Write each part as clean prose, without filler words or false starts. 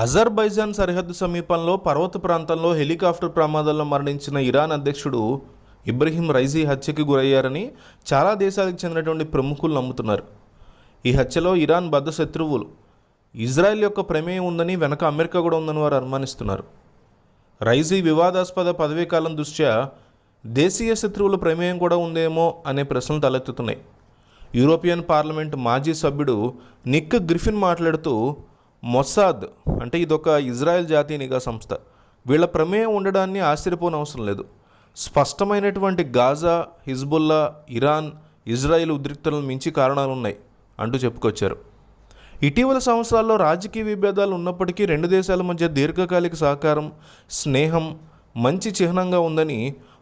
Azerbaijan సరిహద్దు సమీపంలో పర్వత ప్రాంతంలో హెలికాప్టర్ ప్రమాదంలో మరణించిన ఇరాన్ అధ్యక్షుడు ఇబ్రహీం రైజీ హత్యకి గురయ్యారని చాలా దేశాలకు చెందినటువంటి ప్రముఖులు నమ్ముతున్నారు. ఈ హత్యలో ఇరాన్ బద్ధ శత్రువులు ఇజ్రాయెల్ యొక్క ప్రమేయం ఉందని, వెనక అమెరికా కూడా ఉందని వారు అనుమానిస్తున్నారు. రైజీ వివాదాస్పద పదవీకాలం దృష్ట్యా దేశీయ శత్రువుల ప్రమేయం కూడా ఉందేమో అనే ప్రశ్నలు తలెత్తుతున్నాయి. యూరోపియన్ పార్లమెంట్ మాజీ సభ్యుడు నిక్ గ్రిఫిన్ మాట్లాడుతూ, మొసాద్ అంటే ఇదొక ఇజ్రాయెల్ జాతీయ నిఘా సంస్థ, వీళ్ళ ప్రమేయం ఉండడాన్ని ఆశ్చర్యపోనవసరం లేదు. స్పష్టమైనటువంటి గాజా, హిజ్బుల్లా, ఇరాన్, ఇజ్రాయెల్ ఉద్రిక్తలను మించి కారణాలున్నాయి అంటూ చెప్పుకొచ్చారు. ఇటీవల సంవత్సరాల్లో రాజకీయ విభేదాలు ఉన్నప్పటికీ రెండు దేశాల మధ్య దీర్ఘకాలిక సహకారం, స్నేహం మంచి చిహ్నంగా ఉందని,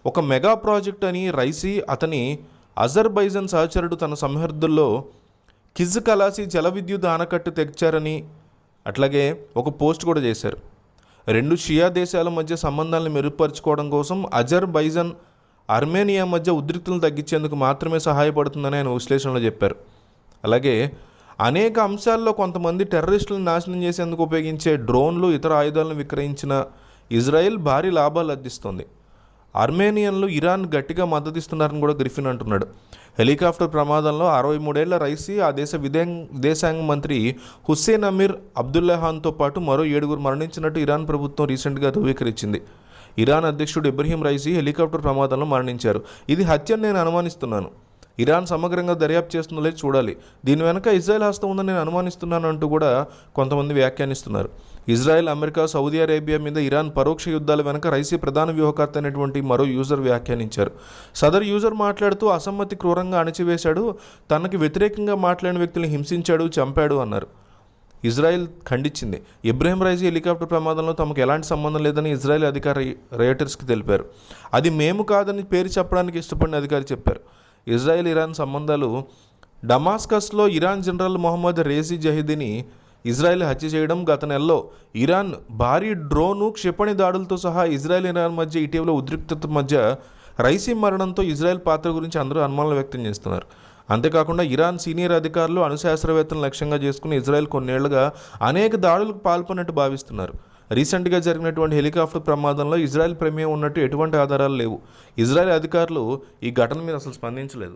ఒక మెగా ప్రాజెక్ట్ అని రైసీ అతని అజర్బైజాన్ సహచరుడు తన సరిహద్దుల్లో కిజ్ కలాసి జల విద్యుత్ ఆనకట్టు తెచ్చారని అట్లాగే ఒక పోస్ట్ కూడా చేశారు. రెండు షియా దేశాల మధ్య సంబంధాలను మెరుగుపరుచుకోవడం కోసం అజర్బైజాన్, ఆర్మేనియా మధ్య ఉద్రిక్తలను తగ్గించేందుకు మాత్రమే సహాయపడుతుందని ఆయన విశ్లేషణలో చెప్పారు. అలాగే అనేక అంశాల్లో కొంతమంది టెర్రరిస్టులను నాశనం చేసేందుకు ఉపయోగించే డ్రోన్లు, ఇతర ఆయుధాలను విక్రయించిన ఇజ్రాయెల్ భారీ లాభాలు అందిస్తోంది. ఆర్మేనియన్లు ఇరాన్ గట్టిగా మద్దతిస్తున్నారని కూడా గ్రిఫిన్ అంటున్నాడు. హెలికాప్టర్ ప్రమాదంలో 63 ఏళ్ల రైసీ, ఆ దేశ విదేశాంగ మంత్రి హుస్సేన్ అమీర్ అబ్దుల్లాహాన్తో పాటు మరో 7 మరణించినట్టు ఇరాన్ ప్రభుత్వం రీసెంట్గా ధృవీకరించింది. ఇరాన్ అధ్యక్షుడు ఇబ్రహీం రైసీ హెలికాప్టర్ ప్రమాదంలో మరణించారు. ఇది హత్యని నేను అనుమానిస్తున్నాను. ఇరాన్ సమగ్రంగా దర్యాప్తు చేస్తుందో లేదో చూడాలి. దీని వెనక ఇజ్రాయెల్ హస్తం ఉందని నేను అనుమానిస్తున్నాను అంటూ కూడా కొంతమంది వ్యాఖ్యానిస్తున్నారు. ఇజ్రాయెల్, అమెరికా, సౌదీ అరేబియా మీద ఇరాన్ పరోక్ష యుద్ధాల వెనక రైసీ ప్రధాన వ్యూహకర్త అయినటువంటి మరో యూజర్ వ్యాఖ్యానించారు. సదరు యూజర్ మాట్లాడుతూ, అసమ్మతి క్రూరంగా అణచివేశాడు, తనకి వ్యతిరేకంగా మాట్లాడిన వ్యక్తులను హింసించాడు, చంపాడు అన్నారు. ఇజ్రాయెల్ ఖండించింది. ఇబ్రహీం రైజీ హెలికాప్టర్ ప్రమాదంలో తమకు ఎలాంటి సంబంధం లేదని ఇజ్రాయెల్ అధికారి రేటర్స్కి తెలిపారు. అది మేము కాదని పేరు చెప్పడానికి ఇష్టపడిన అధికారి చెప్పారు. ఇజ్రాయెల్, ఇరాన్ సంబంధాలు డమాస్కస్లో ఇరాన్ జనరల్ మొహమ్మద్ రేజీ జహీదీని ఇజ్రాయెల్ హత్య చేయడం, గత నెలలో ఇరాన్ భారీ డ్రోను, క్షిపణి దాడులతో సహా ఇజ్రాయెల్, ఇరాన్ మధ్య ఇటీవల ఉద్రిక్తత మధ్య రైసీ మరణంతో ఇజ్రాయెల్ పాత్ర గురించి అందరూ అనుమానాలు వ్యక్తం చేస్తున్నారు. అంతేకాకుండా ఇరాన్ సీనియర్ అధికారులు, అణుశాస్త్రవేత్తలను లక్ష్యంగా చేసుకుని ఇజ్రాయెల్ కొన్నేళ్లుగా అనేక దాడులకు పాల్పడినట్టు భావిస్తున్నారు. రీసెంట్గా జరిగినటువంటి హెలికాప్టర్ ప్రమాదంలో ఇజ్రాయెల్ ప్రమేయం ఉన్నట్టు ఎటువంటి ఆధారాలు లేవు. ఇజ్రాయెల్ అధికారులు ఈ ఘటన మీద అసలు స్పందించలేదు.